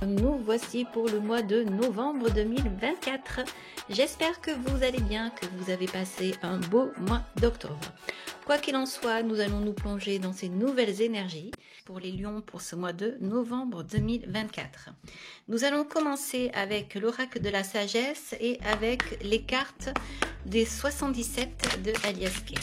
Nous voici pour le mois de novembre 2024. J'espère que vous allez bien, que vous avez passé un beau mois d'octobre. Quoi qu'il en soit, nous allons nous plonger dans ces nouvelles énergies pour les lions pour ce mois de novembre 2024. Nous allons commencer avec l'oracle de la sagesse et avec les cartes des 77 de Alias Kay.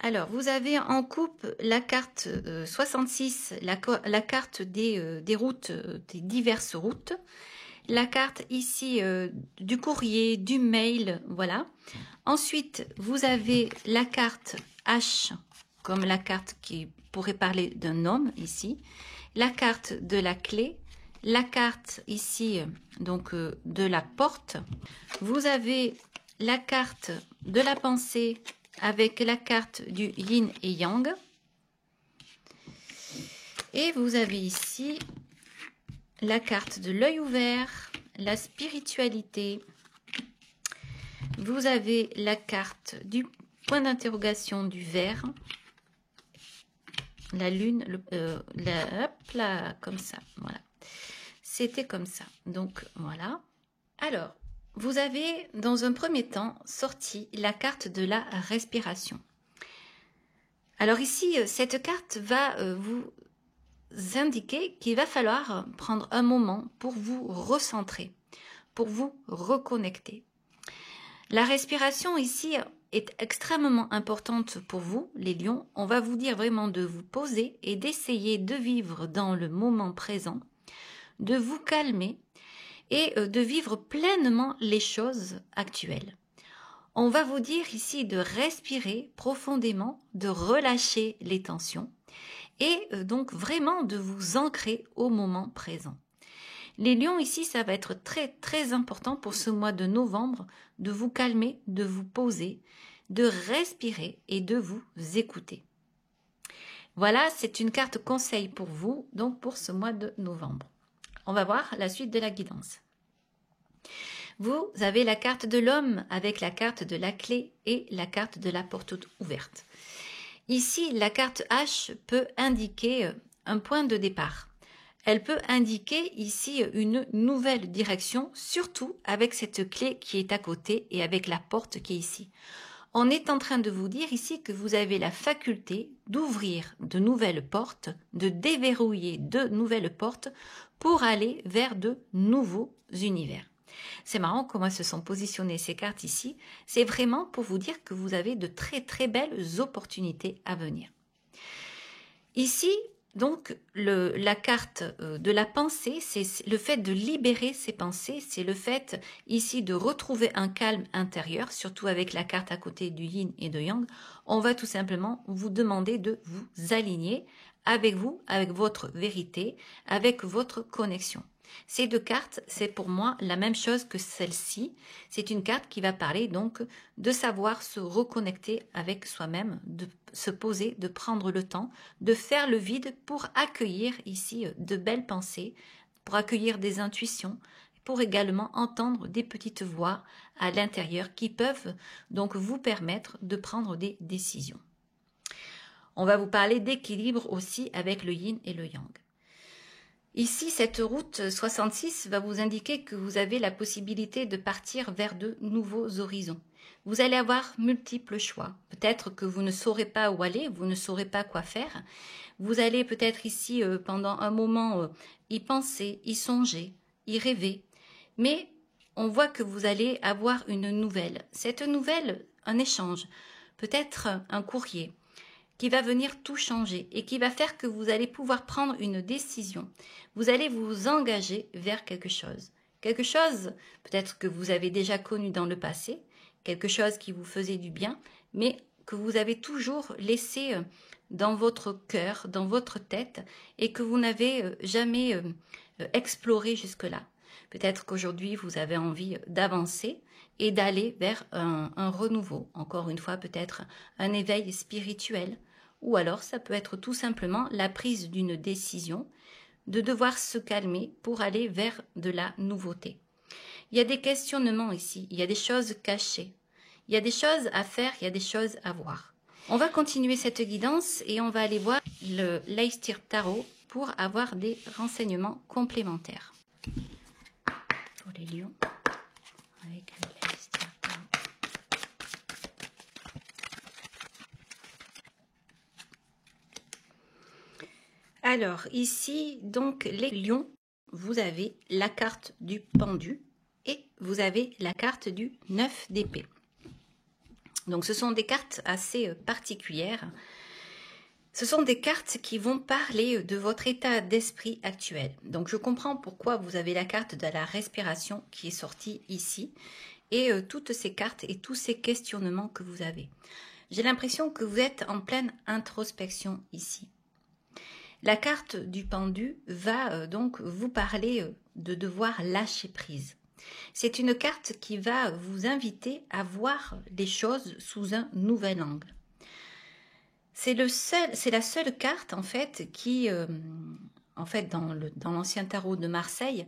Alors, vous avez en coupe la carte 66, la carte des routes, des diverses routes. La carte ici du courrier, du mail, voilà. Ensuite, vous avez la carte H, comme la carte qui pourrait parler d'un homme ici. La carte de la clé. La carte ici, donc de la porte. Vous avez la carte de la pensée, avec la carte du yin et yang. Et vous avez ici la carte de l'œil ouvert, la spiritualité. Vous avez la carte du point d'interrogation du verre, la lune, hop là, comme ça, voilà. C'était comme ça, donc voilà. Alors, vous avez, dans un premier temps, sorti la carte de la respiration. Alors ici, cette carte va vous indiquer qu'il va falloir prendre un moment pour vous recentrer, pour vous reconnecter. La respiration ici est extrêmement importante pour vous, les lions. On va vous dire vraiment de vous poser et d'essayer de vivre dans le moment présent, de vous calmer et de vivre pleinement les choses actuelles. On va vous dire ici de respirer profondément, de relâcher les tensions et donc vraiment de vous ancrer au moment présent. Les lions ici, ça va être très très important pour ce mois de novembre de vous calmer, de vous poser, de respirer et de vous écouter. Voilà, c'est une carte conseil pour vous, donc pour ce mois de novembre. On va voir la suite de la guidance. Vous avez la carte de l'homme avec la carte de la clé et la carte de la porte ouverte. Ici, la carte H peut indiquer un point de départ. Elle peut indiquer ici une nouvelle direction, surtout avec cette clé qui est à côté et avec la porte qui est ici. On est en train de vous dire ici que vous avez la faculté d'ouvrir de nouvelles portes, de déverrouiller de nouvelles portes pour aller vers de nouveaux univers. C'est marrant comment se sont positionnées ces cartes ici. C'est vraiment pour vous dire que vous avez de très très belles opportunités à venir. Ici, donc, la carte de la pensée, c'est le fait de libérer ses pensées, c'est le fait ici de retrouver un calme intérieur, surtout avec la carte à côté du yin et de yang. On va tout simplement vous demander de vous aligner avec vous, avec votre vérité, avec votre connexion. Ces deux cartes, c'est pour moi la même chose que celle-ci. C'est une carte qui va parler donc de savoir se reconnecter avec soi-même, de se poser, de prendre le temps, de faire le vide pour accueillir ici de belles pensées, pour accueillir des intuitions, pour également entendre des petites voix à l'intérieur qui peuvent donc vous permettre de prendre des décisions. On va vous parler d'équilibre aussi avec le yin et le yang. Ici, cette route 66 va vous indiquer que vous avez la possibilité de partir vers de nouveaux horizons. Vous allez avoir multiples choix. Peut-être que vous ne saurez pas où aller, vous ne saurez pas quoi faire. Vous allez peut-être ici, pendant un moment, y penser, y songer, y rêver. Mais on voit que vous allez avoir une nouvelle. Cette nouvelle, un échange, peut-être un courrier, qui va venir tout changer et qui va faire que vous allez pouvoir prendre une décision. Vous allez vous engager vers quelque chose. Quelque chose peut-être que vous avez déjà connu dans le passé, quelque chose qui vous faisait du bien, mais que vous avez toujours laissé dans votre cœur, dans votre tête et que vous n'avez jamais exploré jusque-là. Peut-être qu'aujourd'hui, vous avez envie d'avancer et d'aller vers un renouveau. Encore une fois, peut-être un éveil spirituel, ou alors ça peut être tout simplement la prise d'une décision, de devoir se calmer pour aller vers de la nouveauté. Il y a des questionnements ici, il y a des choses cachées, il y a des choses à faire, il y a des choses à voir. On va continuer cette guidance et on va aller voir le Leistir Tarot pour avoir des renseignements complémentaires. Pour les lions, avec le Leistir Tarot. Alors ici, donc les lions, vous avez la carte du pendu et vous avez la carte du 9 d'épée. Donc ce sont des cartes assez particulières. Ce sont des cartes qui vont parler de votre état d'esprit actuel. Donc je comprends pourquoi vous avez la carte de la respiration qui est sortie ici et toutes ces cartes et tous ces questionnements que vous avez. J'ai l'impression que vous êtes en pleine introspection ici. La carte du pendu va donc vous parler de devoir lâcher prise. C'est une carte qui va vous inviter à voir les choses sous un nouvel angle. C'est la seule carte en fait qui, dans l'ancien tarot de Marseille,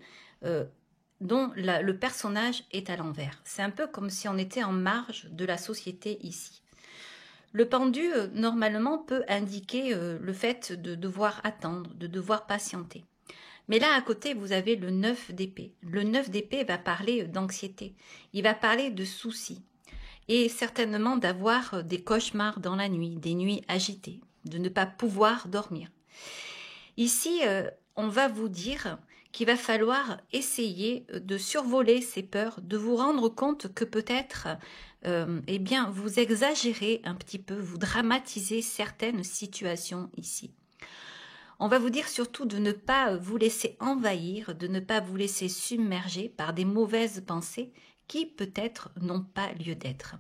dont le personnage est à l'envers. C'est un peu comme si on était en marge de la société ici. Le pendu, normalement, peut indiquer le fait de devoir attendre, de devoir patienter. Mais là, à côté, vous avez le 9 d'épée. Le 9 d'épée va parler d'anxiété. Il va parler de soucis. Et certainement d'avoir des cauchemars dans la nuit, des nuits agitées, de ne pas pouvoir dormir. Ici, on va vous dire qu'il va falloir essayer de survoler ces peurs, de vous rendre compte que peut-être, eh bien, vous exagérez un petit peu, vous dramatisez certaines situations ici. On va vous dire surtout de ne pas vous laisser envahir, de ne pas vous laisser submerger par des mauvaises pensées qui peut-être n'ont pas lieu d'être.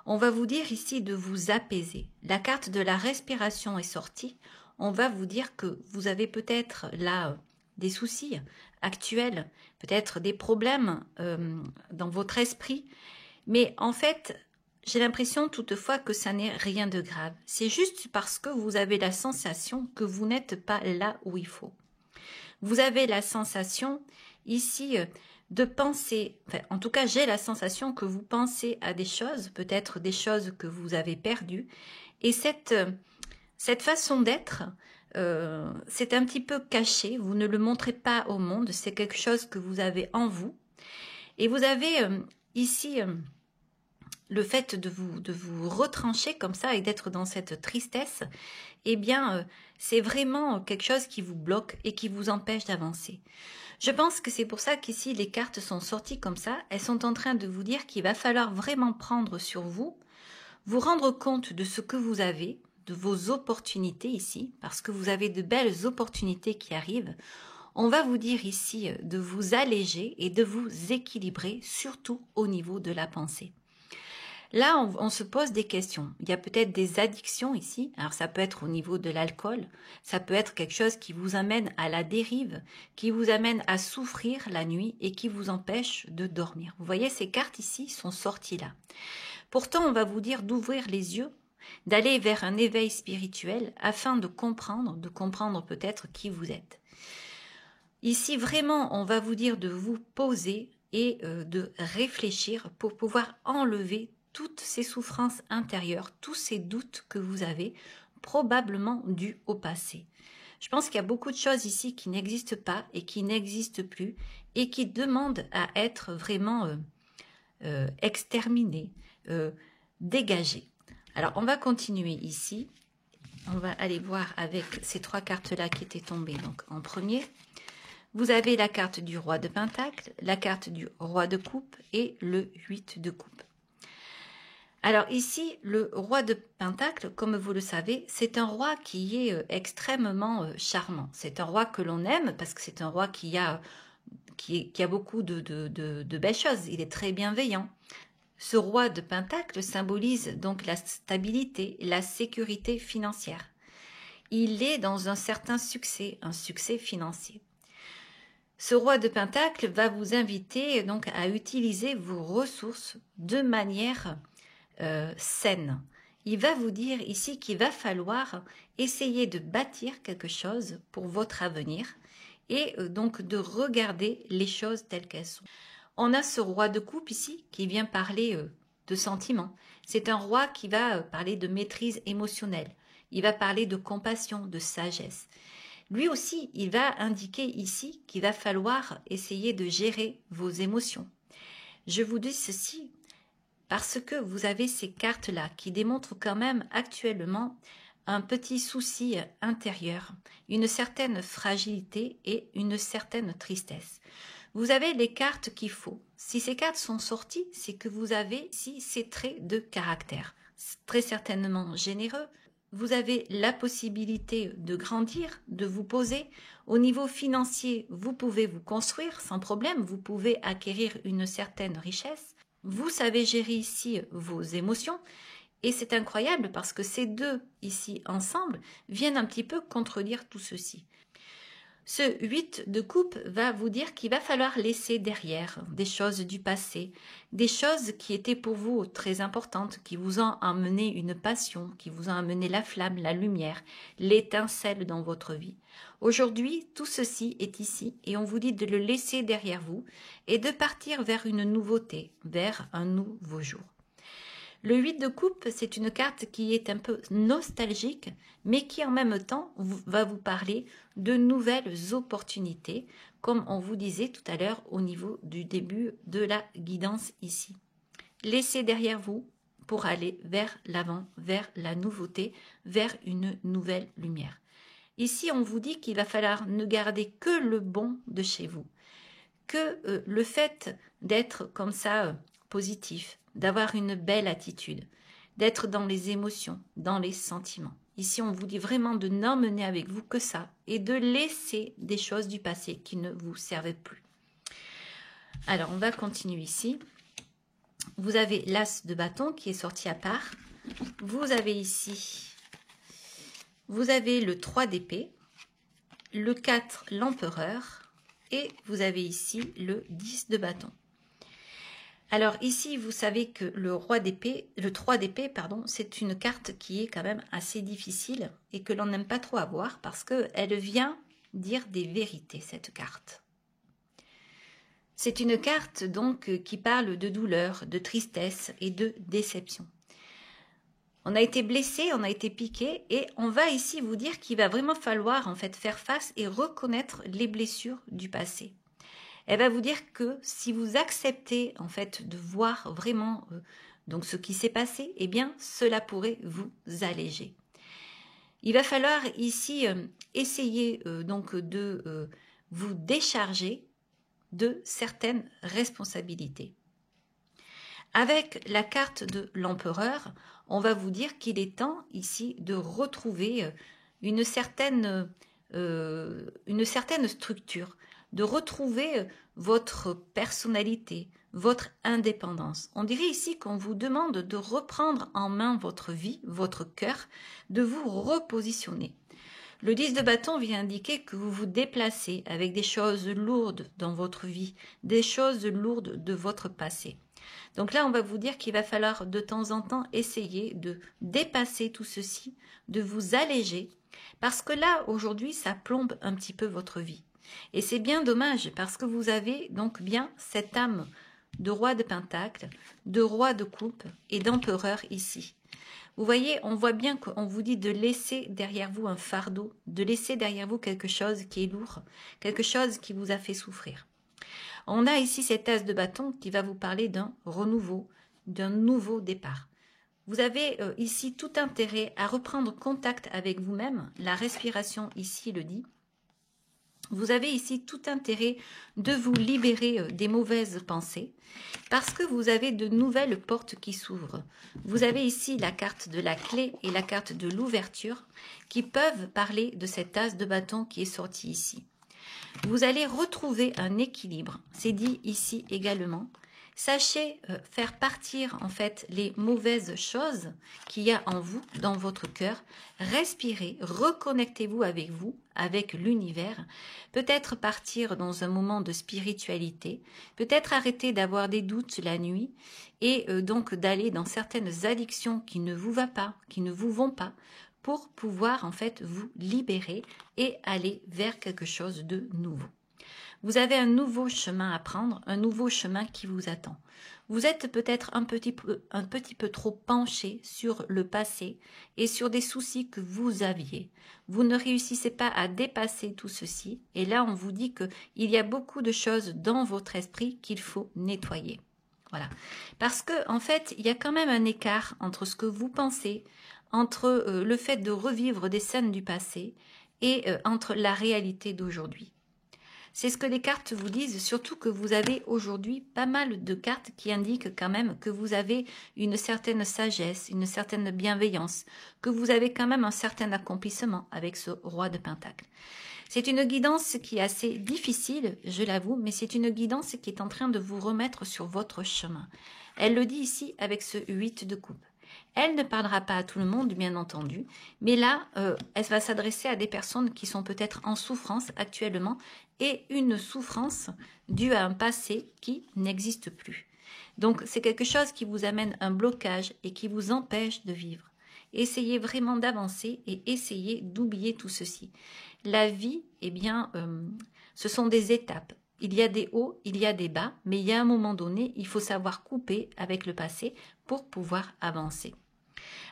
On va vous dire ici de vous apaiser. La carte de la respiration est sortie. On va vous dire que vous avez peut-être là des soucis actuels, peut-être des problèmes dans votre esprit. Mais en fait, j'ai l'impression toutefois que ça n'est rien de grave. C'est juste parce que vous avez la sensation que vous n'êtes pas là où il faut. Vous avez la sensation ici de penser, enfin, en tout cas j'ai la sensation que vous pensez à des choses, peut-être des choses que vous avez perdues. Et cette façon d'être, c'est un petit peu caché, vous ne le montrez pas au monde, c'est quelque chose que vous avez en vous. Et vous avez ici... le fait de vous retrancher comme ça et d'être dans cette tristesse, eh bien, c'est vraiment quelque chose qui vous bloque et qui vous empêche d'avancer. Je pense que c'est pour ça qu'ici, les cartes sont sorties comme ça. Elles sont en train de vous dire qu'il va falloir vraiment prendre sur vous, vous rendre compte de ce que vous avez, de vos opportunités ici, parce que vous avez de belles opportunités qui arrivent. On va vous dire ici de vous alléger et de vous équilibrer, surtout au niveau de la pensée. Là, on se pose des questions. Il y a peut-être des addictions ici. Alors, ça peut être au niveau de l'alcool. Ça peut être quelque chose qui vous amène à la dérive, qui vous amène à souffrir la nuit et qui vous empêche de dormir. Vous voyez, ces cartes ici sont sorties là. Pourtant, on va vous dire d'ouvrir les yeux, d'aller vers un éveil spirituel afin de comprendre peut-être qui vous êtes. Ici, vraiment, on va vous dire de vous poser et de réfléchir pour pouvoir enlever toutes ces souffrances intérieures, tous ces doutes que vous avez, probablement dus au passé. Je pense qu'il y a beaucoup de choses ici qui n'existent pas et qui n'existent plus et qui demandent à être vraiment exterminées, dégagées. Alors, on va continuer ici. On va aller voir avec ces trois cartes-là qui étaient tombées. Donc, en premier, vous avez la carte du roi de Pentacle, la carte du roi de coupe et le 8 de coupe. Alors ici, le roi de Pentacle, comme vous le savez, c'est un roi qui est extrêmement charmant. C'est un roi que l'on aime parce que c'est un roi qui a beaucoup de belles choses. Il est très bienveillant. Ce roi de Pentacle symbolise donc la stabilité, la sécurité financière. Il est dans un certain succès, un succès financier. Ce roi de Pentacle va vous inviter donc à utiliser vos ressources de manière saine. il va vous dire ici qu'il va falloir essayer de bâtir quelque chose pour votre avenir et donc de regarder les choses telles qu'elles sont. On a ce roi de coupe ici qui vient parler de sentiments. C'est un roi qui va parler de maîtrise émotionnelle. Il va parler de compassion, de sagesse. Lui aussi, il va indiquer ici qu'il va falloir essayer de gérer vos émotions. Je vous dis ceci parce que vous avez ces cartes-là qui démontrent quand même actuellement un petit souci intérieur, une certaine fragilité et une certaine tristesse. Vous avez les cartes qu'il faut. Si ces cartes sont sorties, c'est que vous avez ici ces traits de caractère. Très certainement généreux. Vous avez la possibilité de grandir, de vous poser. Au niveau financier, vous pouvez vous construire sans problème. Vous pouvez acquérir une certaine richesse. Vous savez gérer ici vos émotions. Et c'est incroyable parce que ces deux ici ensemble viennent un petit peu contredire tout ceci. Ce 8 de coupe va vous dire qu'il va falloir laisser derrière des choses du passé, des choses qui étaient pour vous très importantes, qui vous ont amené une passion, qui vous ont amené la flamme, la lumière, l'étincelle dans votre vie. Aujourd'hui, tout ceci est ici et on vous dit de le laisser derrière vous et de partir vers une nouveauté, vers un nouveau jour. Le 8 de coupe, c'est une carte qui est un peu nostalgique, mais qui en même temps va vous parler de nouvelles opportunités, comme on vous disait tout à l'heure au niveau du début de la guidance ici. Laissez derrière vous pour aller vers l'avant, vers la nouveauté, vers une nouvelle lumière. Ici, on vous dit qu'il va falloir ne garder que le bon de chez vous, que le fait d'être comme ça positif, d'avoir une belle attitude, d'être dans les émotions, dans les sentiments. Ici, on vous dit vraiment de n'emmener avec vous que ça et de laisser des choses du passé qui ne vous servaient plus. Alors, on va continuer ici. Vous avez l'as de bâton qui est sorti à part. Vous avez ici, vous avez le 3 d'épée, le 4, l'empereur et vous avez ici le 10 de bâton. Alors ici, vous savez que le 3 d'épée, pardon, c'est une carte qui est quand même assez difficile et que l'on n'aime pas trop avoir parce qu'elle vient dire des vérités, cette carte. C'est une carte donc qui parle de douleur, de tristesse et de déception. On a été blessé, on a été piqué et on va ici vous dire qu'il va vraiment falloir en fait faire face et reconnaître les blessures du passé. Elle va vous dire que si vous acceptez en fait de voir vraiment donc ce qui s'est passé, eh bien cela pourrait vous alléger. Il va falloir ici essayer donc de vous décharger de certaines responsabilités. Avec la carte de l'empereur, on va vous dire qu'il est temps ici de retrouver une certaine structure, de retrouver votre personnalité, votre indépendance. On dirait ici qu'on vous demande de reprendre en main votre vie, votre cœur, de vous repositionner. Le 10 de bâton vient indiquer que vous vous déplacez avec des choses lourdes dans votre vie, des choses lourdes de votre passé. Donc là, on va vous dire qu'il va falloir de temps en temps essayer de dépasser tout ceci, de vous alléger, parce que là, aujourd'hui, ça plombe un petit peu votre vie. Et c'est bien dommage parce que vous avez donc bien cette âme de roi de pentacle, de roi de coupe et d'empereur ici. Vous voyez, on voit bien qu'on vous dit de laisser derrière vous un fardeau, de laisser derrière vous quelque chose qui est lourd, quelque chose qui vous a fait souffrir. On a ici cet as de bâton qui va vous parler d'un renouveau, d'un nouveau départ. Vous avez ici tout intérêt à reprendre contact avec vous-même, la respiration ici le dit. Vous avez ici tout intérêt de vous libérer des mauvaises pensées parce que vous avez de nouvelles portes qui s'ouvrent. Vous avez ici la carte de la clé et la carte de l'ouverture qui peuvent parler de cet as de bâton qui est sorti ici. Vous allez retrouver un équilibre, c'est dit ici également, Sachez faire partir en fait les mauvaises choses qu'il y a en vous, dans votre cœur. Respirez, reconnectez-vous, avec l'univers. Peut-être partir dans un moment de spiritualité. Peut-être arrêter d'avoir des doutes la nuit et donc d'aller dans certaines addictions qui ne vous vont pas, qui ne vous vont pas, pour pouvoir en fait vous libérer et aller vers quelque chose de nouveau. Vous avez un nouveau chemin à prendre, un nouveau chemin qui vous attend. Vous êtes peut-être un petit peu trop penché sur le passé et sur des soucis que vous aviez. Vous ne réussissez pas à dépasser tout ceci. Et là, on vous dit qu'il y a beaucoup de choses dans votre esprit qu'il faut nettoyer. Voilà. Parce que, en fait, il y a quand même un écart entre ce que vous pensez, entre le fait de revivre des scènes du passé et entre la réalité d'aujourd'hui. C'est ce que les cartes vous disent, surtout que vous avez aujourd'hui pas mal de cartes qui indiquent quand même que vous avez une certaine sagesse, une certaine bienveillance, que vous avez quand même un certain accomplissement avec ce roi de Pentacle. C'est une guidance qui est assez difficile, je l'avoue, mais c'est une guidance qui est en train de vous remettre sur votre chemin. Elle le dit ici avec ce 8 de coupe. Elle ne parlera pas à tout le monde, bien entendu, mais là, elle va s'adresser à des personnes qui sont peut-être en souffrance actuellement et une souffrance due à un passé qui n'existe plus. Donc, c'est quelque chose qui vous amène un blocage et qui vous empêche de vivre. Essayez vraiment d'avancer et essayez d'oublier tout ceci. La vie, eh bien, ce sont des étapes. Il y a des hauts, il y a des bas, mais il y a un moment donné, il faut savoir couper avec le passé pour pouvoir avancer.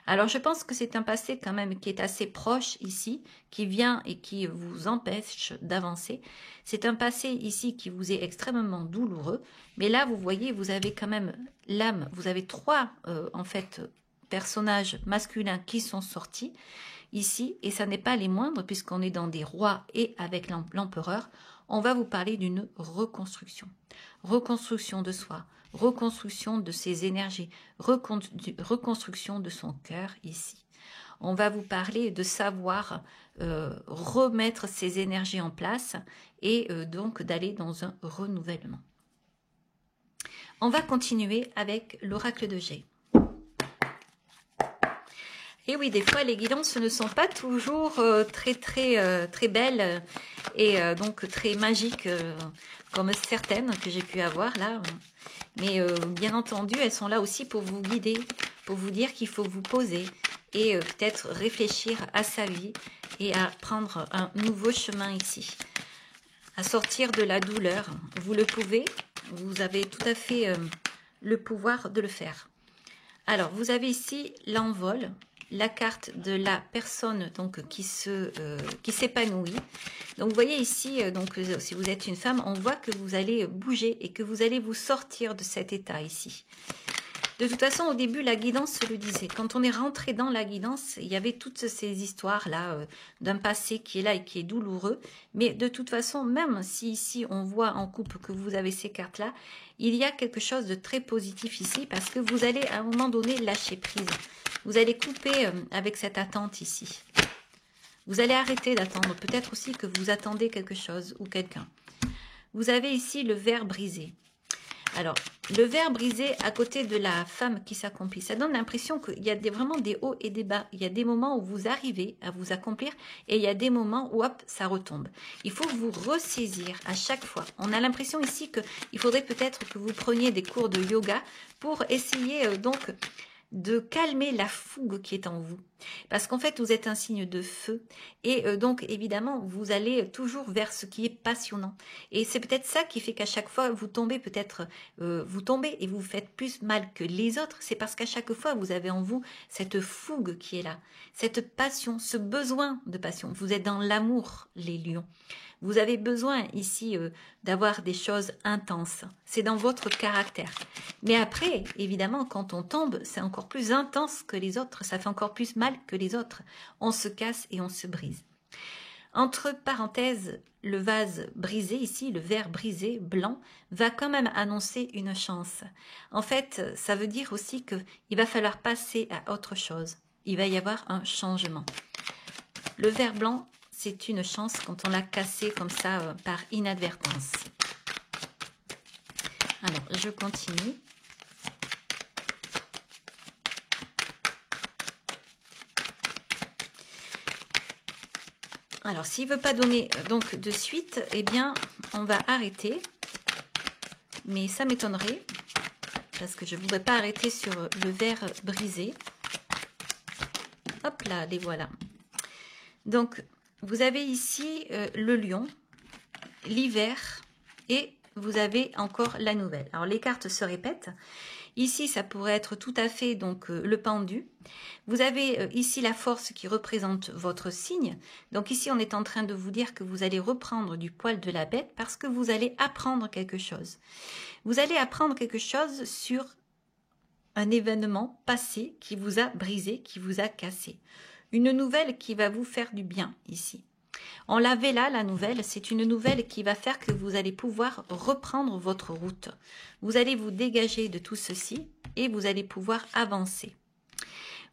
Alors, je pense que c'est un passé quand même qui est assez proche ici, qui vient et qui vous empêche d'avancer. C'est un passé ici qui vous est extrêmement douloureux, mais là, vous voyez, vous avez quand même l'âme, vous avez trois, en fait, personnages masculins qui sont sortis ici, et ça n'est pas les moindres, puisqu'on est dans des rois et avec l'empereur. On va vous parler d'une reconstruction. Reconstruction de soi, reconstruction de ses énergies, reconstruction de son cœur ici. On va vous parler de savoir remettre ses énergies en place et donc d'aller dans un renouvellement. On va continuer avec l'oracle de G. Et oui, des fois, les guidances ne sont pas toujours très belles et donc très magiques comme certaines que j'ai pu avoir là. Mais bien entendu, elles sont là aussi pour vous guider, pour vous dire qu'il faut vous poser et peut-être réfléchir à sa vie et à prendre un nouveau chemin ici, à sortir de la douleur. Vous le pouvez, vous avez tout à fait le pouvoir de le faire. Alors, vous avez ici l'envol, la carte de la personne donc qui s'épanouit. Donc vous voyez ici, donc si vous êtes une femme, on voit que vous allez bouger et que vous allez vous sortir de cet état ici. De toute façon, au début, la guidance le disait. Quand on est rentré dans la guidance, il y avait toutes ces histoires-là d'un passé qui est là et qui est douloureux. Mais de toute façon, même si ici on voit en couple que vous avez ces cartes-là, il y a quelque chose de très positif ici parce que vous allez à un moment donné lâcher prise. Vous allez couper avec cette attente ici. Vous allez arrêter d'attendre. Peut-être aussi que vous attendez quelque chose ou quelqu'un. Vous avez ici le verre brisé. Alors, le verre brisé à côté de la femme qui s'accomplit, ça donne l'impression qu'il y a vraiment des hauts et des bas. Il y a des moments où vous arrivez à vous accomplir et il y a des moments où hop, ça retombe. Il faut vous ressaisir à chaque fois. On a l'impression ici qu'il faudrait peut-être que vous preniez des cours de yoga pour essayer donc de calmer la fougue qui est en vous. Parce qu'en fait, vous êtes un signe de feu. Et donc, évidemment, vous allez toujours vers ce qui est passionnant. Et c'est peut-être ça qui fait qu'à chaque fois, vous tombez peut-être, vous tombez et vous faites plus mal que les autres. C'est parce qu'à chaque fois, vous avez en vous cette fougue qui est là. Cette passion, ce besoin de passion. Vous êtes dans l'amour, les lions. Vous avez besoin ici d'avoir des choses intenses. C'est dans votre caractère. Mais après, évidemment, quand on tombe, c'est encore plus intense que les autres. Ça fait encore plus mal que les autres. On se casse et on se brise. Entre parenthèses, le vase brisé ici, le verre brisé blanc, va quand même annoncer une chance. En fait, ça veut dire aussi qu'il va falloir passer à autre chose. Il va y avoir un changement. Le verre blanc, c'est une chance quand on l'a cassé comme ça par inadvertance. Alors, je continue. Alors, s'il ne veut pas donner donc de suite, eh bien, on va arrêter. Mais ça m'étonnerait, parce que je ne voudrais pas arrêter sur le verre brisé. Hop là, les voilà. Donc, vous avez ici le lion, l'hiver et vous avez encore la nouvelle. Alors, les cartes se répètent. Ici, ça pourrait être tout à fait donc le pendu. Vous avez ici la force qui représente votre signe. Donc ici, on est en train de vous dire que vous allez reprendre du poil de la bête parce que vous allez apprendre quelque chose. Vous allez apprendre quelque chose sur un événement passé qui vous a brisé, qui vous a cassé. Une nouvelle qui va vous faire du bien ici. On l'avait là, la nouvelle, c'est une nouvelle qui va faire que vous allez pouvoir reprendre votre route. Vous allez vous dégager de tout ceci et vous allez pouvoir avancer.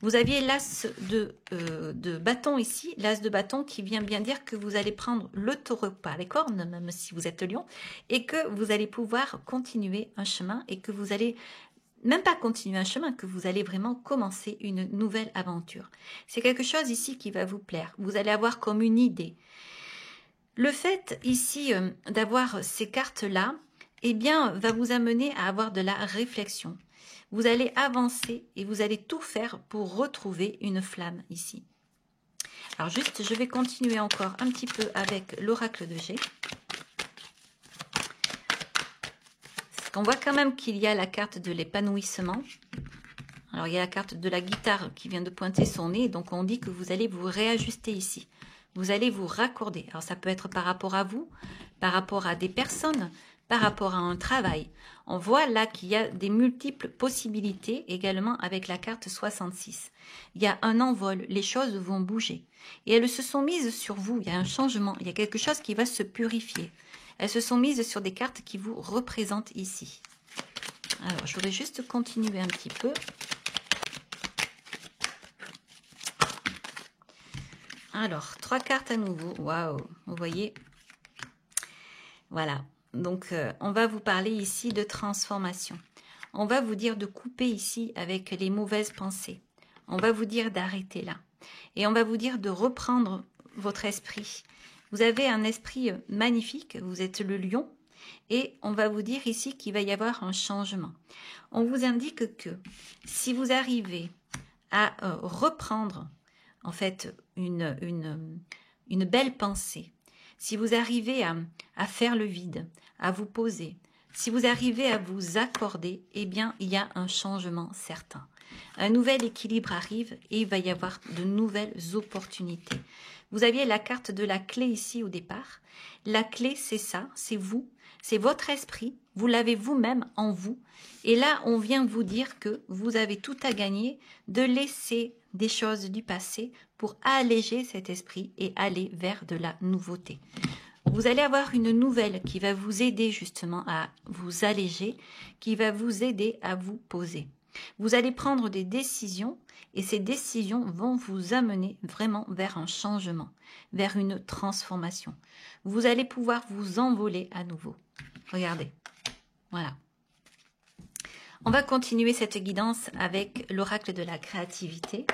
Vous aviez l'as de bâton ici, l'as de bâton qui vient bien dire que vous allez prendre le taureau par les cornes, même si vous êtes lion, et que vous allez pouvoir continuer un chemin et que vous allez même pas continuer un chemin, que vous allez vraiment commencer une nouvelle aventure. C'est quelque chose ici qui va vous plaire. Vous allez avoir comme une idée. Le fait ici d'avoir ces cartes-là, eh bien, va vous amener à avoir de la réflexion. Vous allez avancer et vous allez tout faire pour retrouver une flamme ici. Alors juste, je vais continuer encore un petit peu avec l'oracle de G. On voit quand même qu'il y a la carte de l'épanouissement. Alors, il y a la carte de la guitare qui vient de pointer son nez. Donc, on dit que vous allez vous réajuster ici. Vous allez vous raccorder. Alors, ça peut être par rapport à vous, par rapport à des personnes, par rapport à un travail. On voit là qu'il y a des multiples possibilités également avec la carte 66. Il y a un envol, les choses vont bouger. Et elles se sont mises sur vous. Il y a un changement, il y a quelque chose qui va se purifier. Elles se sont mises sur des cartes qui vous représentent ici. Alors, je voudrais juste continuer un petit peu. Alors, 3 cartes à nouveau. Waouh, vous voyez. Voilà. Donc, on va vous parler ici de transformation. On va vous dire de couper ici avec les mauvaises pensées. On va vous dire d'arrêter là. Et on va vous dire de reprendre votre esprit. Vous avez un esprit magnifique, vous êtes le lion, et on va vous dire ici qu'il va y avoir un changement. On vous indique que si vous arrivez à reprendre en fait une belle pensée, si vous arrivez à faire le vide, à vous poser, si vous arrivez à vous accorder, eh bien il y a un changement certain. Un nouvel équilibre arrive et il va y avoir de nouvelles opportunités. Vous aviez la carte de la clé ici au départ. La clé, c'est ça, c'est vous, c'est votre esprit. Vous l'avez vous-même en vous. Et là, on vient vous dire que vous avez tout à gagner de laisser des choses du passé pour alléger cet esprit et aller vers de la nouveauté. Vous allez avoir une nouvelle qui va vous aider justement à vous alléger, qui va vous aider à vous poser. Vous allez prendre des décisions et ces décisions vont vous amener vraiment vers un changement, vers une transformation. Vous allez pouvoir vous envoler à nouveau. Regardez, voilà. On va continuer cette guidance avec l'oracle de la créativité.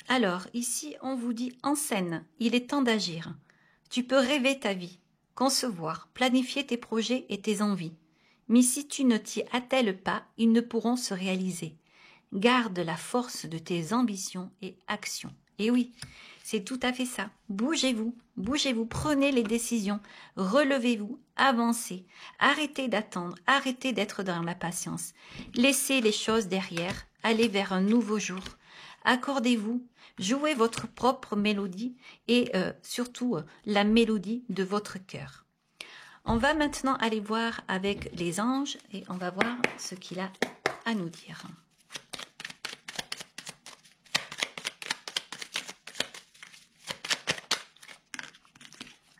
Alors, ici, on vous dit en scène, il est temps d'agir. Tu peux rêver ta vie, concevoir, planifier tes projets et tes envies. Mais si tu ne t'y attelles pas, ils ne pourront se réaliser. Garde la force de tes ambitions et actions. Et oui, c'est tout à fait ça. Bougez-vous, bougez-vous, prenez les décisions, relevez-vous, avancez. Arrêtez d'attendre, arrêtez d'être dans la patience. Laissez les choses derrière, allez vers un nouveau jour. Accordez-vous, jouez votre propre mélodie et surtout la mélodie de votre cœur. On va maintenant aller voir avec les anges et on va voir ce qu'il a à nous dire.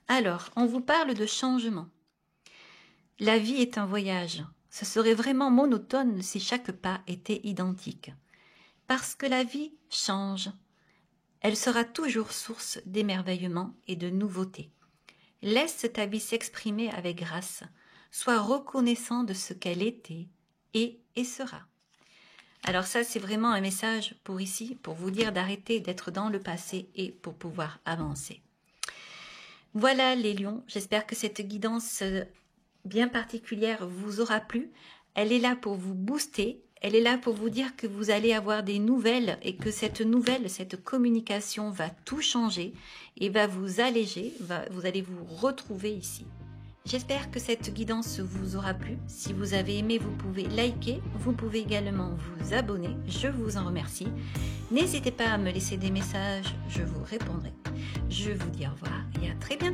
Alors, on vous parle de changement. La vie est un voyage. Ce serait vraiment monotone si chaque pas était identique. Parce que la vie change. Elle sera toujours source d'émerveillement et de nouveauté. Laisse ta vie s'exprimer avec grâce. Sois reconnaissant de ce qu'elle était, est et sera. Alors ça, c'est vraiment un message pour ici, pour vous dire d'arrêter d'être dans le passé et pour pouvoir avancer. Voilà les lions, j'espère que cette guidance bien particulière vous aura plu. Elle est là pour vous booster, elle est là pour vous dire que vous allez avoir des nouvelles et que cette communication va tout changer et va vous alléger, vous allez vous retrouver ici. J'espère que cette guidance vous aura plu. Si vous avez aimé, vous pouvez liker, vous pouvez également vous abonner, je vous en remercie. N'hésitez pas à me laisser des messages, je vous répondrai. Je vous dis au revoir et à très bientôt.